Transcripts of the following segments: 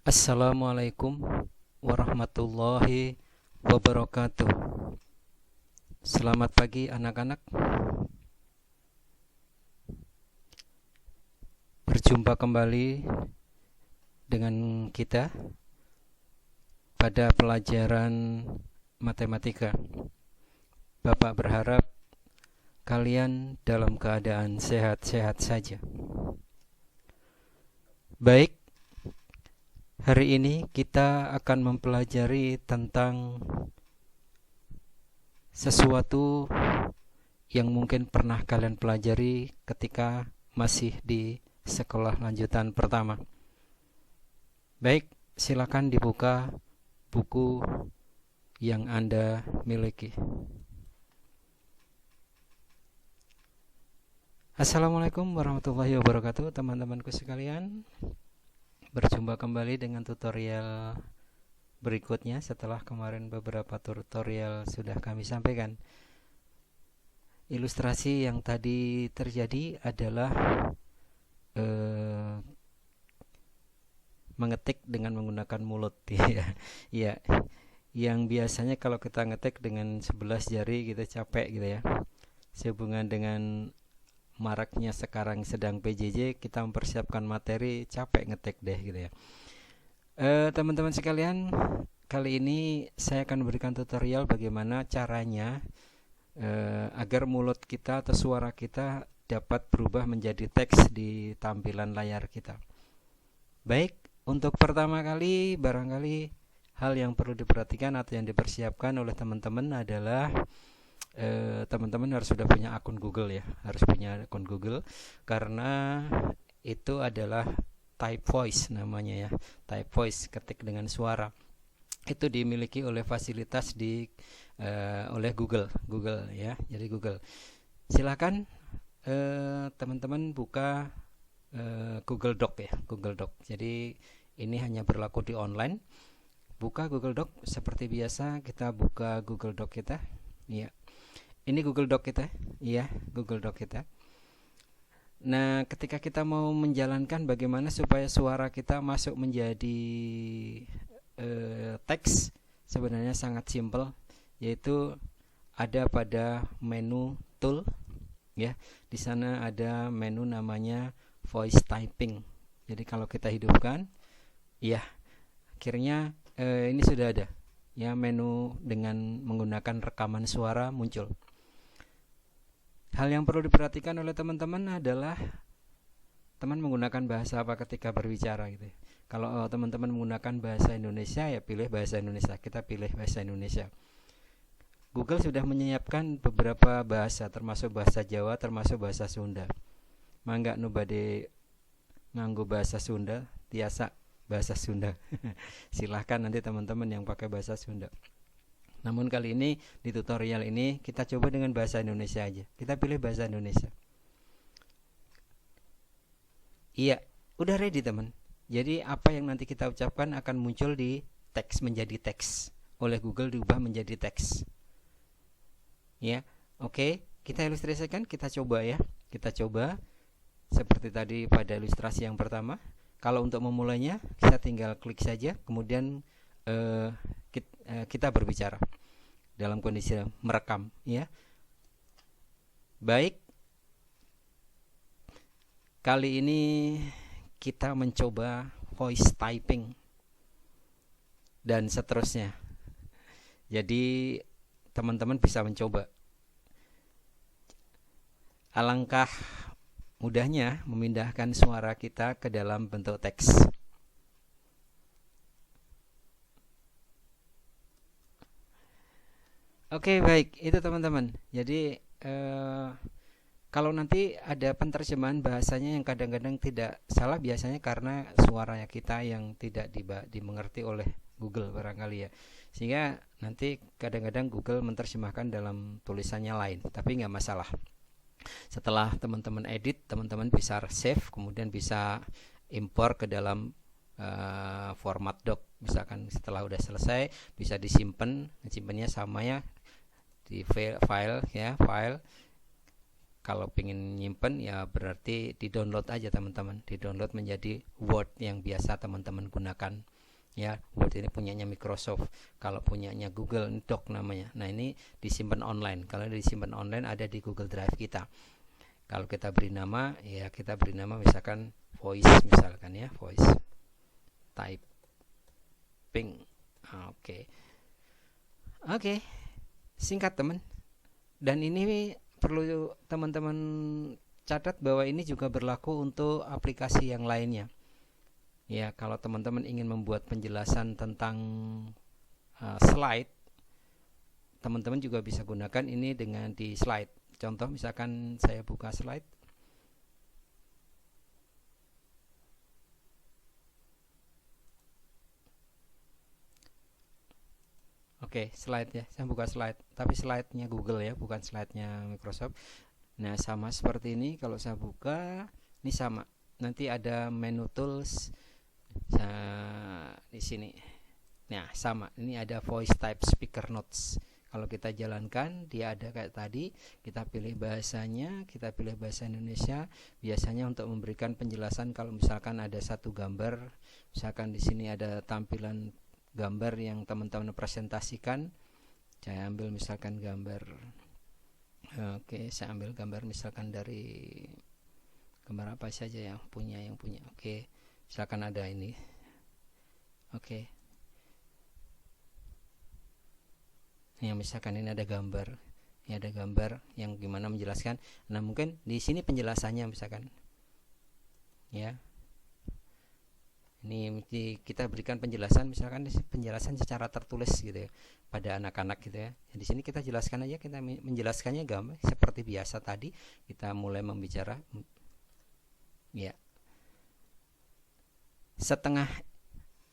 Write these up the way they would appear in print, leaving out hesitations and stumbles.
Assalamualaikum warahmatullahi wabarakatuh. Selamat pagi anak-anak. Berjumpa kembali dengan kita pada pelajaran matematika. Bapak berharap kalian dalam keadaan sehat-sehat saja. Baik, hari ini kita akan mempelajari tentang sesuatu yang mungkin pernah kalian pelajari ketika masih di sekolah lanjutan pertama. Baik, silakan dibuka buku yang Anda miliki. Assalamualaikum warahmatullahi wabarakatuh, teman-temanku sekalian. Berjumpa kembali dengan tutorial berikutnya setelah kemarin beberapa tutorial sudah kami sampaikan. Ilustrasi yang tadi terjadi adalah mengetik dengan menggunakan mulut. Ya, yang biasanya kalau kita ngetik dengan 11 jari gitu capek gitu ya. Sehubungan dengan maraknya sekarang sedang PJJ, kita mempersiapkan materi capek ngetik deh gitu ya. Teman-teman sekalian, kali ini saya akan memberikan tutorial bagaimana caranya agar mulut kita atau suara kita dapat berubah menjadi teks di tampilan layar kita. Baik, untuk pertama kali barangkali hal yang perlu diperhatikan atau yang dipersiapkan oleh teman-teman adalah teman-teman harus sudah punya akun Google ya, harus punya akun Google karena itu adalah type voice namanya ya, type voice, ketik dengan suara. Itu dimiliki oleh fasilitas oleh Google ya. Jadi Google. Silakan teman-teman buka Google Doc ya, Google Doc. Jadi ini hanya berlaku di online. Buka Google Doc seperti biasa, kita buka Google Doc kita. Iya. Ini Google Doc kita, iya, Google Doc kita. Nah, ketika kita mau menjalankan bagaimana supaya suara kita masuk menjadi teks, sebenarnya sangat simpel, yaitu ada pada menu tool, ya. Di sana ada menu namanya voice typing. Jadi kalau kita hidupkan, ya, akhirnya ini sudah ada, ya, menu dengan menggunakan rekaman suara muncul. Hal yang perlu diperhatikan oleh teman-teman adalah teman menggunakan bahasa apa ketika berbicara gitu ya. Kalau teman-teman menggunakan bahasa Indonesia, ya pilih bahasa Indonesia. Kita pilih bahasa Indonesia. Google sudah menyiapkan beberapa bahasa, termasuk bahasa Jawa, termasuk bahasa Sunda. Mangga nu bade nganggo bahasa Sunda, tiasa bahasa Sunda. Silahkan nanti teman-teman yang pakai bahasa Sunda. Namun kali ini di tutorial ini kita coba dengan bahasa Indonesia aja. Kita pilih bahasa Indonesia. Iya, udah ready teman. Jadi apa yang nanti kita ucapkan akan muncul di teks, menjadi teks. Oleh Google diubah menjadi teks. Ya, oke. Kita ilustrasikan, kita coba ya. Kita coba seperti tadi pada ilustrasi yang pertama. Kalau untuk memulainya, kita tinggal klik saja. Kemudian kita berbicara dalam kondisi merekam ya. Baik, kali ini kita mencoba voice typing dan seterusnya. Jadi teman-teman bisa mencoba. Alangkah mudahnya memindahkan suara kita ke dalam bentuk teks. Oke, baik, itu teman-teman. Jadi kalau nanti ada penerjemahan bahasanya yang kadang-kadang tidak salah, biasanya karena suaranya kita yang tidak dimengerti oleh Google barangkali ya. Sehingga nanti kadang-kadang Google menerjemahkan dalam tulisannya lain, tapi nggak masalah. Setelah teman-teman edit, teman-teman bisa save, kemudian bisa impor ke dalam format doc. Misalkan setelah udah selesai bisa disimpan, simpannya sama ya di file ya, file. Kalau pengen nyimpen ya berarti di download aja teman-teman, di download menjadi Word yang biasa teman-teman gunakan ya. Word ini punyanya Microsoft, kalau punyanya Google Doc namanya. Nah ini disimpan online. Kalau disimpan online ada di Google Drive kita. Kalau kita beri nama ya kita beri nama misalkan voice misalkan ya, voice typing. Oke, singkat teman. Dan ini perlu teman-teman catat bahwa ini juga berlaku untuk aplikasi yang lainnya. Ya, kalau teman-teman ingin membuat penjelasan tentang slide, teman-teman juga bisa gunakan ini dengan di slide. Contoh misalkan saya buka slide. Oke, slide ya. Saya buka slide, tapi slide-nya Google ya, bukan slide-nya Microsoft. Nah, sama seperti ini kalau saya buka, ini sama. Nanti ada menu tools di sini. Nah, sama. Ini ada voice type speaker notes. Kalau kita jalankan, dia ada kayak tadi. Kita pilih bahasanya, kita pilih bahasa Indonesia. Biasanya untuk memberikan penjelasan kalau misalkan ada satu gambar, misalkan di sini ada tampilan gambar yang teman-teman presentasikan. Saya ambil misalkan gambar. Oke, saya ambil gambar misalkan dari gambar apa saja yang punya. Oke, misalkan ada ini. Oke. Yang misalkan ini ada gambar. Ini ada gambar yang gimana menjelaskan. Nah, mungkin di sini penjelasannya misalkan. Ya. Ini kita berikan penjelasan misalkan penjelasan secara tertulis gitu ya pada anak-anak gitu ya. Di sini kita jelaskan aja, kita menjelaskannya gampang seperti biasa tadi. Kita mulai membicara ya. Setengah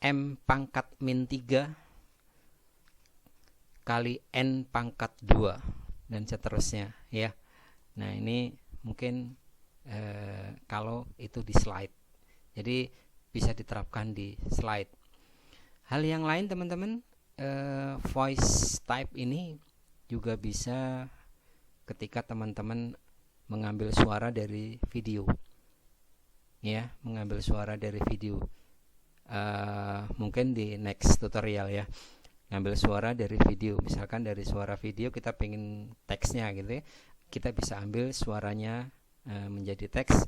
M pangkat min 3 kali N pangkat 2 dan seterusnya ya. Nah, ini mungkin kalau itu di slide. Jadi bisa diterapkan di slide. Hal yang lain teman-teman, voice type ini juga bisa ketika teman-teman mengambil suara dari video. Ya, mengambil suara dari video. Mungkin di next tutorial ya. Ngambil suara dari video, misalkan dari suara video kita pengen teksnya gitu ya, kita bisa ambil suaranya menjadi teks.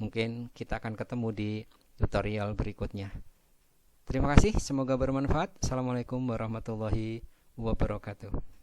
Mungkin kita akan ketemu di tutorial berikutnya. Terima kasih, semoga bermanfaat. Assalamualaikum warahmatullahi wabarakatuh.